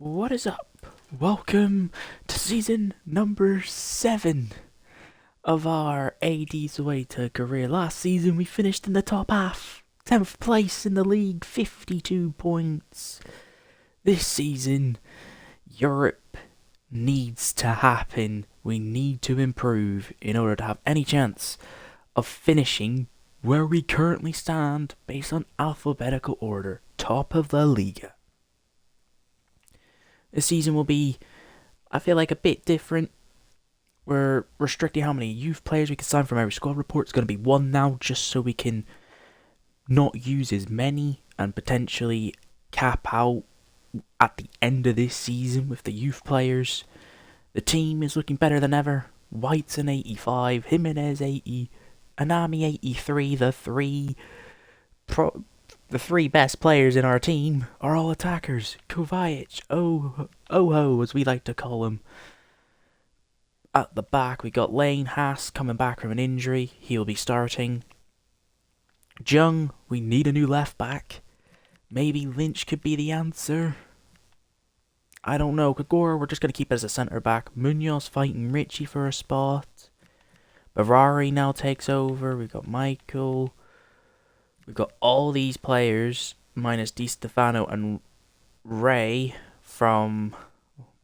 What is up? Welcome to season number 7 of our AD Ceuta career. Last season we finished in the top half, 10th place in the league, 52 points. This season, Europe needs to happen. We need to improve in order to have any chance of finishing where we currently stand based on alphabetical order, top of the Liga. This season will be, I feel like, a bit different. We're restricting how many youth players we can sign from every squad report. It's going to be one now, just so we can not use as many and potentially cap out at the end of this season with the youth players. The team is looking better than ever. White's an 85, Jimenez 80, Anami 83. The three best players in our team are all attackers. Kovacic, Oho, as we like to call him. At the back, we got Lane Haas coming back from an injury. He'll be starting. Jung, we need a new left back. Maybe Lynch could be the answer. I don't know. Kagura, we're just going to keep it as a centre back. Munoz fighting Richie for a spot. Barari now takes over. We got Michael. We've got all these players, minus Di Stefano and Ray, from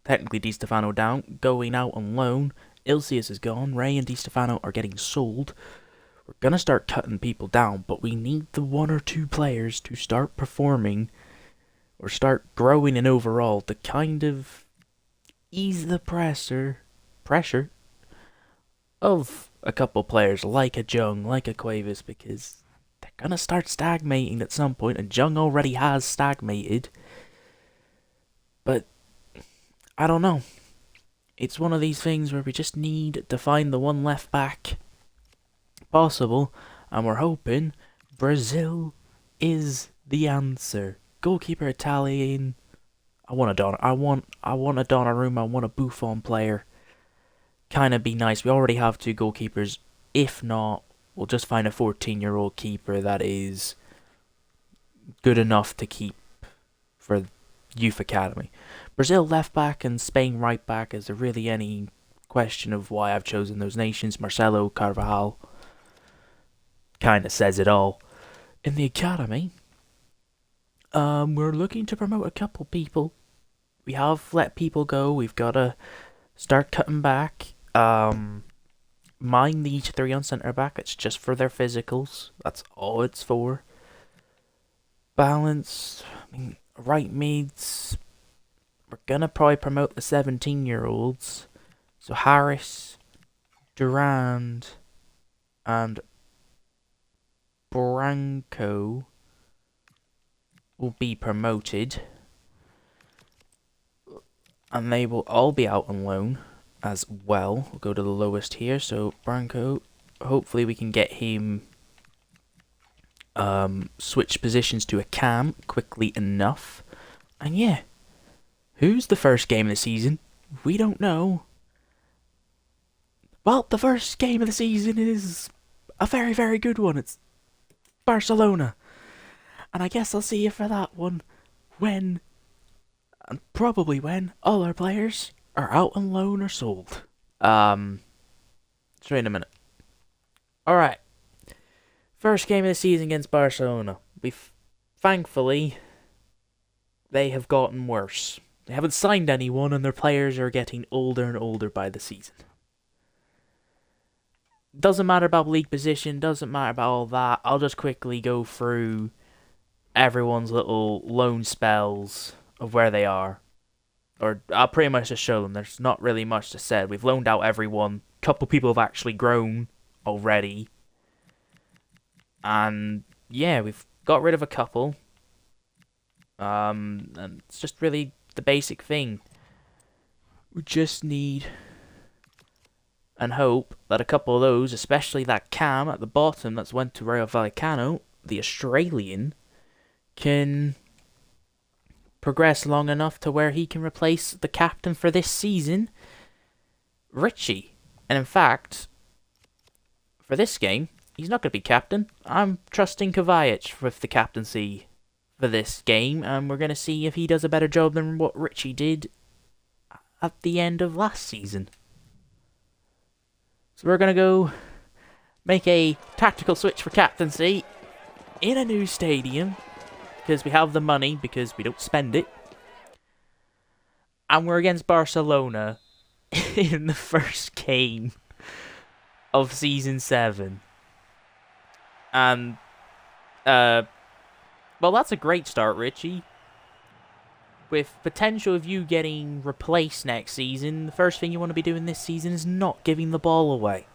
technically Di Stefano down, going out on loan. Ilcius is gone. Ray and Di Stefano are getting sold. We're going to start cutting people down, but we need the one or two players to start performing or start growing in overall to kind of ease the pressure of a couple players like a Jung, like a Cuevas, because they're going to start stagnating at some point, and Jung already has stagnated. But I don't know. It's one of these things where we just need to find the one left back possible, and we're hoping Brazil is the answer. Goalkeeper Italian. I want a Donnarumma. I want a Buffon player. Kind of be nice. We already have two goalkeepers. If not, we'll just find a 14-year-old keeper that is good enough to keep for youth academy. Brazil left back and Spain right back. Is there really any question of why I've chosen those nations? Marcelo Carvajal kind of says it all. In the academy, we're looking to promote a couple people. We have let people go. We've got to start cutting back. Mind the 3 on centre back. It's just for their physicals. That's all it's for. Balance. Right mids. We're gonna probably promote the 17-year-olds. So Harris, Durand, and Branco will be promoted, and they will all be out on loan as well. We'll go to the lowest here. So Branco, hopefully we can get him switch positions to a cam quickly enough. And yeah, who's the first game of the season? We don't know. Well, the first game of the season is a very, very good one. It's Barcelona. And I guess I'll see you for that one when, and probably when, all our players are out on loan or sold. So in a minute. Alright. First game of the season against Barcelona. Thankfully, they have gotten worse. They haven't signed anyone, and their players are getting older and older by the season. Doesn't matter about league position, doesn't matter about all that. I'll just quickly go through everyone's little loan spells of where they are. Or I'll pretty much just show them. There's not really much to say. We've loaned out everyone. A couple people have actually grown already. And yeah, we've got rid of a couple. And it's just really the basic thing. We just need and hope that a couple of those, especially that Cam at the bottom that's went to Rayo Vallecano, the Australian, can progress long enough to where he can replace the captain for this season, Richie. And in fact, for this game, he's not going to be captain. I'm trusting Kovacic with the captaincy for this game, and we're going to see if he does a better job than what Richie did at the end of last season. So we're going to go make a tactical switch for captaincy in a new stadium, because we have the money, because we don't spend it. And we're against Barcelona in the first game of Season 7. And, well, that's a great start, Richie. With potential of you getting replaced next season, the first thing you want to be doing this season is not giving the ball away.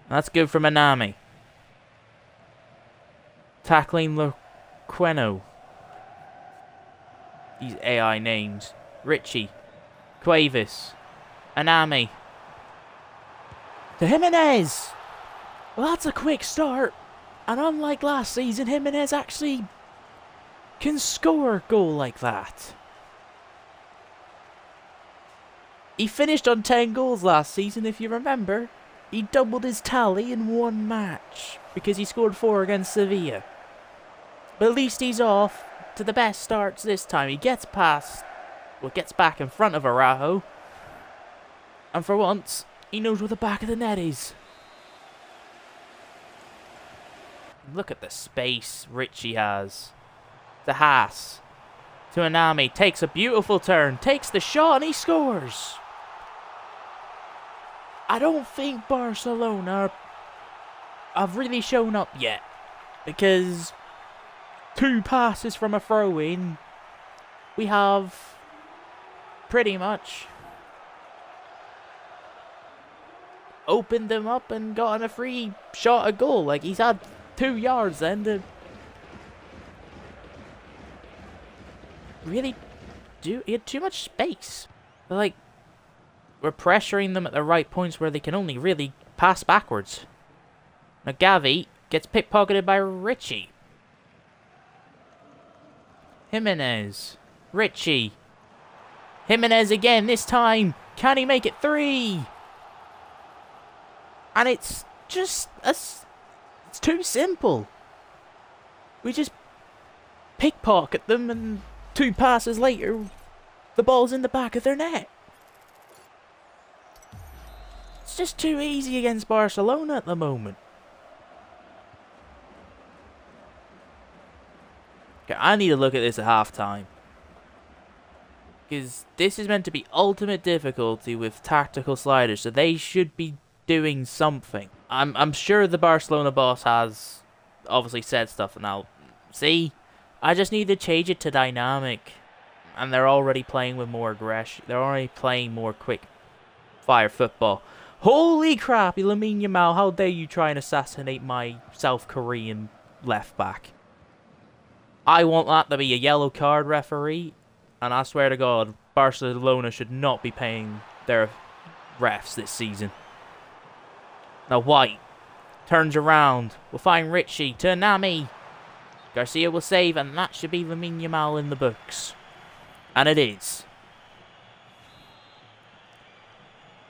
That's good for Manami. Tackling Lequeno. These AI names. Richie. Cuevas. Anami. To Jimenez! Well, that's a quick start. And unlike last season, Jimenez actually can score a goal like that. He finished on 10 goals last season, if you remember. He doubled his tally in one match, because he scored 4 against Sevilla. But at least he's off to the best starts this time. He gets back in front of Araujo. And for once, he knows where the back of the net is. Look at the space Richie has. The Haas. To Anami. Takes a beautiful turn. Takes the shot and he scores. I don't think Barcelona have really shown up yet. Because 2 passes from a throw-in, we have pretty much opened them up and gotten a free shot at goal. Like, he's had 2 yards then to really do. He had too much space. But, like, we're pressuring them at the right points where they can only really pass backwards. Now Gavi gets pickpocketed by Richie. Jimenez. Richie. Jimenez again this time. Can he make it 3? And it's just it's too simple. We just pickpocket them and 2 passes later, the ball's in the back of their net. It's just too easy against Barcelona at the moment. Okay, I need to look at this at halftime. Because this is meant to be ultimate difficulty with tactical sliders, so they should be doing something. I'm sure the Barcelona boss has obviously said stuff, and I'll see. I just need to change it to dynamic. And they're already playing with more aggression. They're already playing more quick fire football. Holy crap, Lamine Yamal, how dare you try and assassinate my South Korean left back. I want that to be a yellow card, referee. And I swear to God, Barcelona should not be paying their refs this season. Now White turns around. We'll find Richie to Nami. Garcia will save, and that should be Lamine Yamal in the books. And it is.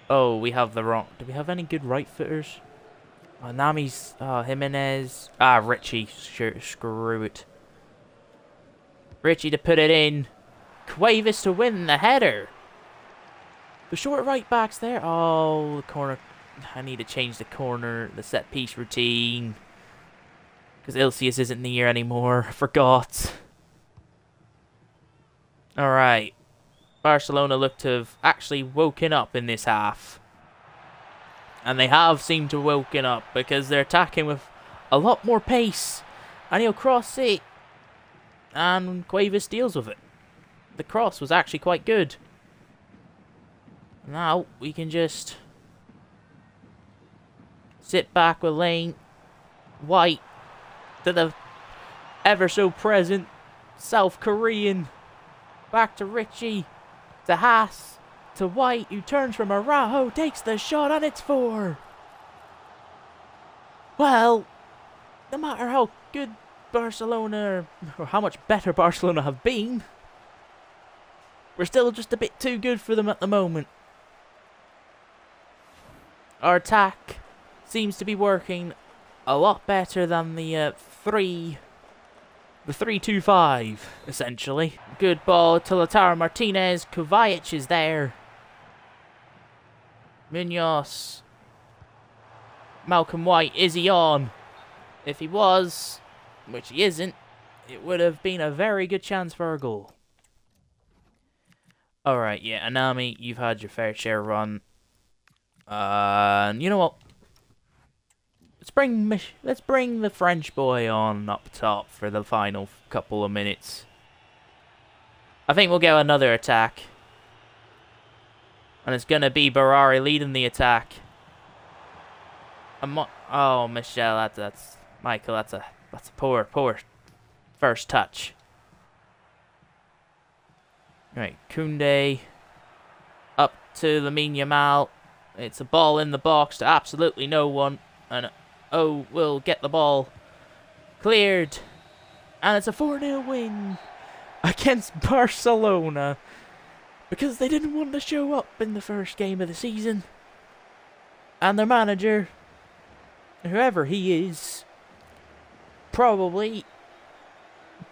Oh, we have the wrong... Do we have any good right footers? Oh, Nami's... Oh, Jimenez. Ah, Richie. Sure, screw it. Richie to put it in. Cuevas to win the header. The short right back's there. Oh, the corner. I need to change the corner, the set piece routine. Because Ilcius isn't in the year anymore. I forgot. Alright. Barcelona look to have actually woken up in this half. And they have seemed to have woken up because they're attacking with a lot more pace. And he'll cross it. And Cuevas deals with it. The cross was actually quite good. Now we can just sit back with Lane. White to the ever so present South Korean. Back to Richie. To Haas. To White, who turns from Araujo, takes the shot, and it's 4. Well, no matter how good Barcelona, or how much better Barcelona have been, we're still just a bit too good for them at the moment. Our attack seems to be working a lot better than the the 3-2-5, essentially. Good ball to Lautaro Martinez. Kovacic is there. Munoz. Malcolm White, is he on? If he was, which he isn't, it would have been a very good chance for a goal. Alright, yeah, Anami, you've had your fair share run. You know what? Let's bring the French boy on up top for the final couple of minutes. I think we'll get another attack. And it's gonna be Barari leading the attack. Oh, Michel, that's Michael. That's a poor first touch. Right, Koundé up to Lamine Yamal. It's a ball in the box to absolutely no one, and will get the ball cleared, and it's a 4-0 win against Barcelona because they didn't want to show up in the first game of the season, and their manager, whoever he is, probably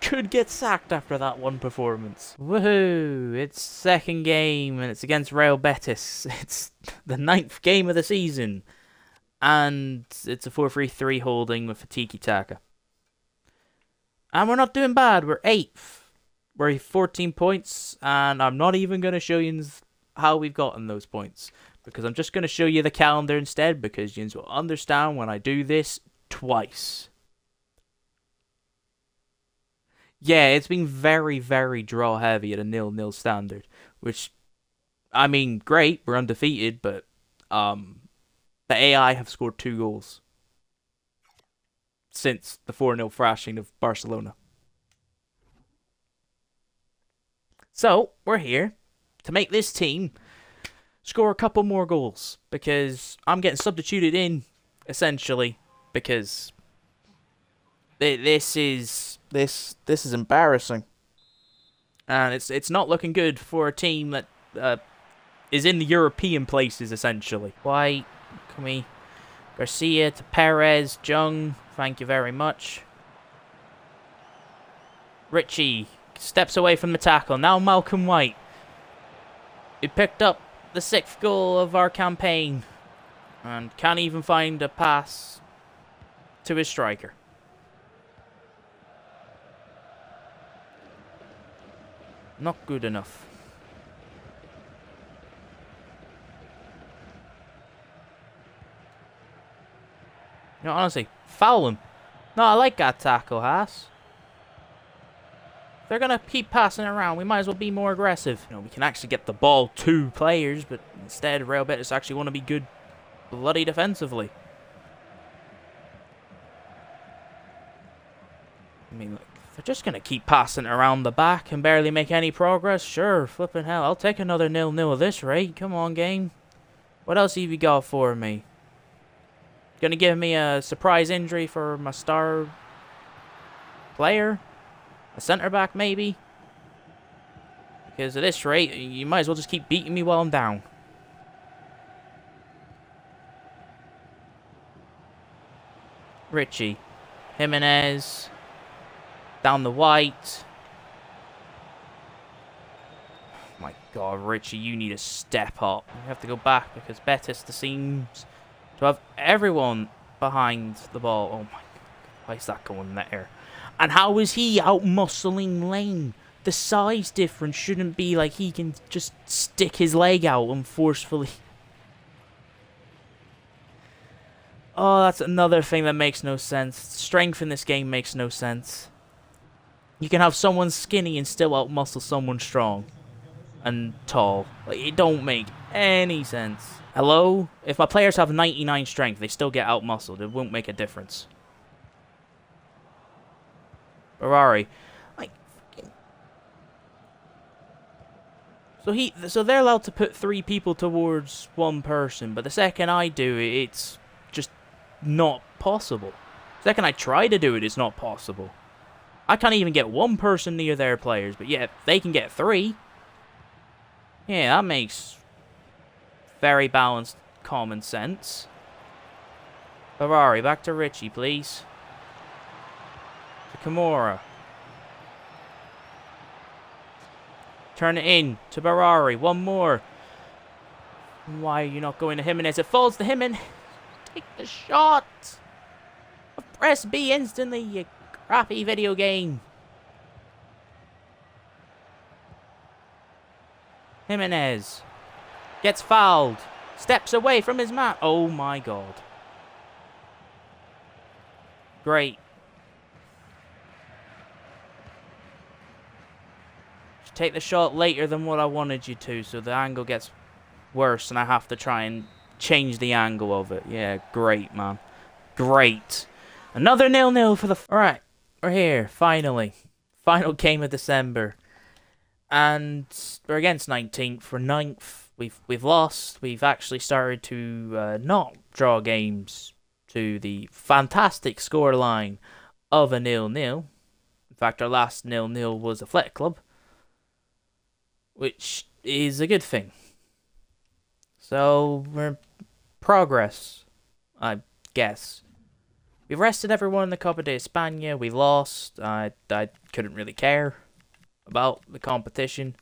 could get sacked after that one performance. Woohoo! It's second game and it's against Real Betis. It's the 9th game of the season. And it's a 4-3-3 holding with a tiki-taka. And we're not doing bad. We're 8th. We're 14 points. And I'm not even going to show you how we've gotten those points. Because I'm just going to show you the calendar instead. Because you will understand when I do this twice. Yeah, it's been very, very draw heavy at a 0-0 standard. Which, I mean, great. We're undefeated. But, the AI have scored 2 goals since the 4-0 thrashing of Barcelona. So, we're here to make this team score a couple more goals. Because I'm getting substituted in, essentially. Because this is embarrassing. And it's not looking good for a team that is in the European places, essentially. Why? Can we? Garcia to Perez, Jung, thank you very much. Richie steps away from the tackle. Now Malcolm White. He picked up the 6th goal of our campaign. And can't even find a pass to his striker. Not good enough. You know, honestly, foul him. No, I like that tackle, Haas. If they're going to keep passing around, we might as well be more aggressive. You know, we can actually get the ball to players, but instead, Real Betis actually want to be good bloody defensively. I mean, like, if they're just going to keep passing around the back and barely make any progress, sure, flipping hell, I'll take another 0-0 at this rate. Come on, game. What else have you got for me? Gonna give me a surprise injury for my star player? A centre back, maybe? Because at this rate, you might as well just keep beating me while I'm down. Richie. Jimenez. Down the White. My God, Richie, you need to step up. You have to go back because Betis seems to have everyone behind the ball. Oh my God, why is that going there? And how is he out-muscling Lane? The size difference shouldn't be like he can just stick his leg out and forcefully. Oh, that's another thing that makes no sense. Strength in this game makes no sense. You can have someone skinny and still out-muscle someone strong and tall. Like, it don't make any sense. Hello? If my players have 99 strength, they still get out-muscled. It won't make a difference. Ferrari. Like, so they're allowed to put 3 people towards 1 person, but the second I do it, it's just not possible. The second I try to do it, it's not possible. I can't even get 1 person near their players, but yeah, they can get 3. Yeah, that makes very balanced common sense. Ferrari, back to Richie, please. Kimura. Turn it in to Barari. One more. Why are you not going to Jimenez? It falls to Jimenez. Take the shot. Press B instantly, you crappy video game. Jimenez gets fouled. Steps away from his man. Oh my god. Great. Take the shot later than what I wanted you to, so the angle gets worse and I have to try and change the angle of it. Yeah, great, man. Great. Another 0-0 for the... Alright, we're here, finally. Final game of December. And we're against 19th. We're 9th. We've lost. We've actually started to not draw games to the fantastic scoreline of a 0-0. In fact, our last 0-0 was Athletic Club, which is a good thing. So, we're progress, I guess. We've rested everyone in the Copa de España. We lost. I couldn't really care about the competition.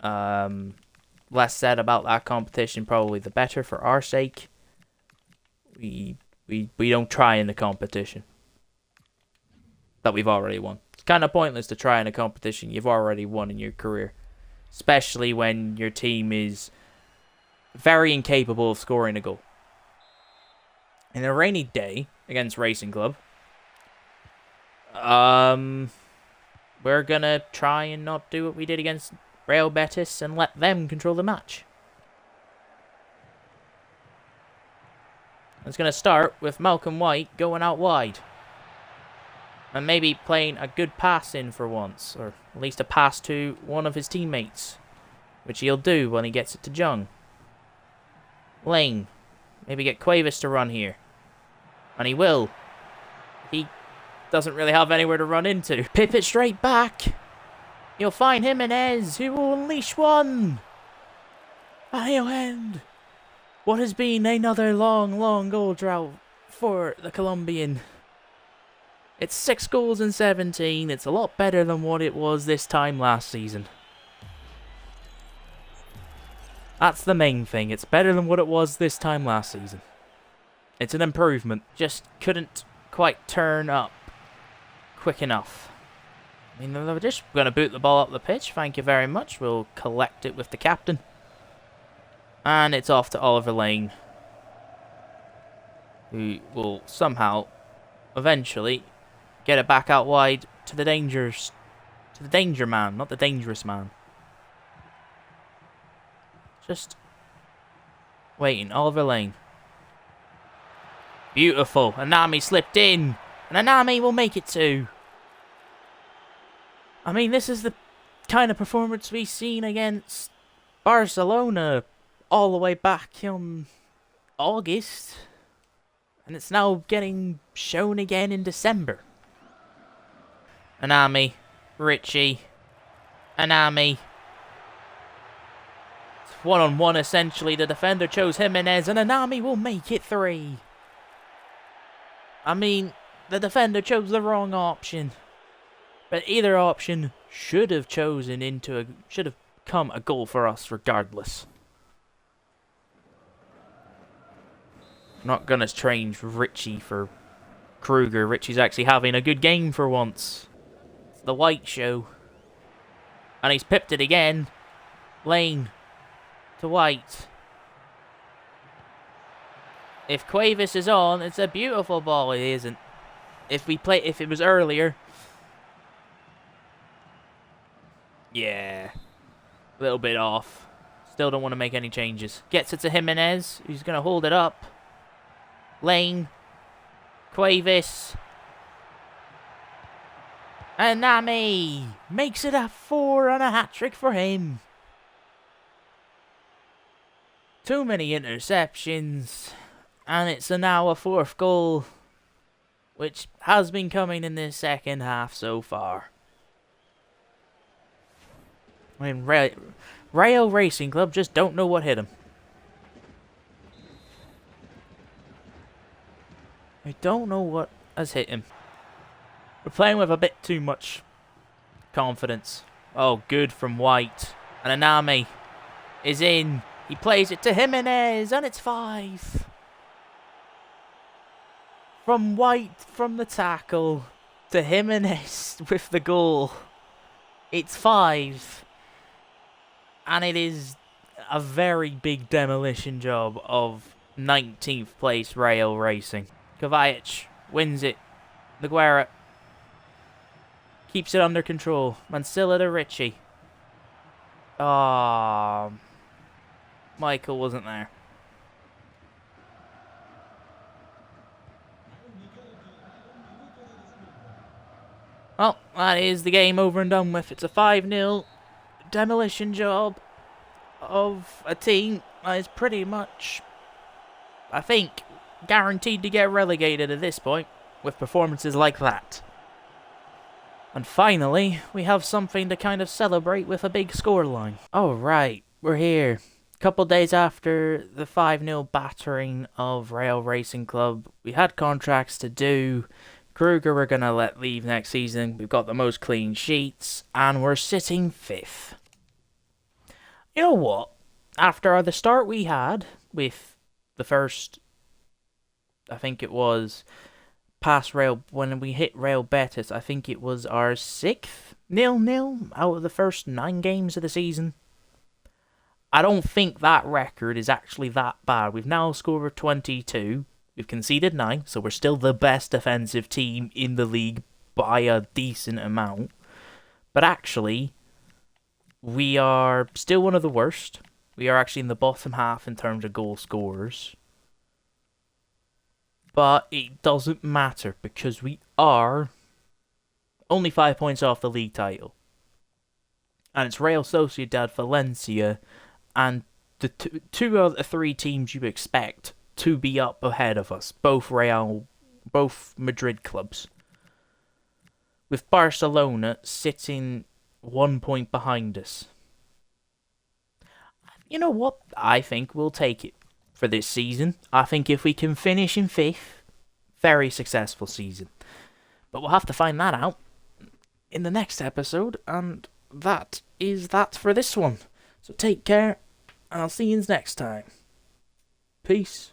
Less said about that competition, probably the better for our sake. We don't try in the competition that we've already won. It's kind of pointless to try in a competition you've already won in your career, especially when your team is very incapable of scoring a goal. In a rainy day against Racing Club, we're gonna try and not do what we did against Real Betis and let them control the match. It's gonna start with Malcolm White going out wide. And maybe playing a good pass in for once, or at least a pass to one of his teammates, which he'll do when he gets it to Jung. Lane. Maybe get Cuevas to run here. And he will. He doesn't really have anywhere to run into. Pip it straight back. You'll find Jimenez, who will unleash one. And he'll end what has been another long goal drought for the Colombian. It's 6 goals in 17. It's a lot better than what it was this time last season. That's the main thing. It's better than what it was this time last season. It's an improvement. Just couldn't quite turn up quick enough. I mean, they're just going to boot the ball up the pitch. Thank you very much. We'll collect it with the captain. And it's off to Oliver Lane, who will somehow, eventually, get it back out wide to the danger man, not the dangerous man. Just waiting. Oliver Lane. Beautiful. Anami slipped in. And Anami will make it too. I mean, this is the kind of performance we've seen against Barcelona all the way back in August. And it's now getting shown again in December. Anami. Richie. Anami. One-on-one, essentially. The defender chose Jimenez, and Anami will make it 3. I mean, the defender chose the wrong option. But either option should have come a goal for us regardless. Not gonna change Richie for Kruger. Richie's actually having a good game for once. It's the White show. And he's pipped it again. Lane. To White. If Cuevas is on, it's a beautiful ball. It isn't. If it was earlier. Yeah. A little bit off. Still don't want to make any changes. Gets it to Jimenez, who's going to hold it up. Lane. Cuevas. And Nami makes it a 4 and a hat-trick for him. Too many interceptions. And it's now a 4th goal, which has been coming in this second half so far. I mean, Rail Racing Club just don't know what hit him. I don't know what has hit him. We're playing with a bit too much confidence. Oh, good from White. And Anami is in. He plays it to Jimenez, and it's 5. From White from the tackle to Jimenez with the goal. It's 5. And it is a very big demolition job of 19th place Rail Racing. Kovacic wins it. Laguerra keeps it under control. Mansilla to Richie. Ah, Michael wasn't there. Well, that is the game over and done with. It's a 5-0 demolition job of a team that is pretty much, I think, guaranteed to get relegated at this point with performances like that. And finally, we have something to kind of celebrate with a big scoreline. Alright, we're here. A couple days after the 5-0 battering of Rail Racing Club, we had contracts to do. Kruger we're going to let leave next season. We've got the most clean sheets, and we're sitting 5th. You know what? After the start we had with the first, I think it was past Rail, when we hit Rail Betis, I think it was our 6th 0-0 out of the first 9 games of the season. I don't think that record is actually that bad. We've now scored 22. We've conceded 9, so we're still the best defensive team in the league by a decent amount. But actually, we are still one of the worst. We are actually in the bottom half in terms of goal scorers. But it doesn't matter because we are only 5 points off the league title. And it's Real Sociedad, Valencia, and the two of the 3 teams you expect to be up ahead of us. Both Madrid clubs. With Barcelona sitting 1 point behind us. You know what? I think we'll take it for this season. I think if we can finish in 5th, very successful season. But we'll have to find that out in the next episode, and that is that for this one. So take care, and I'll see you next time. Peace.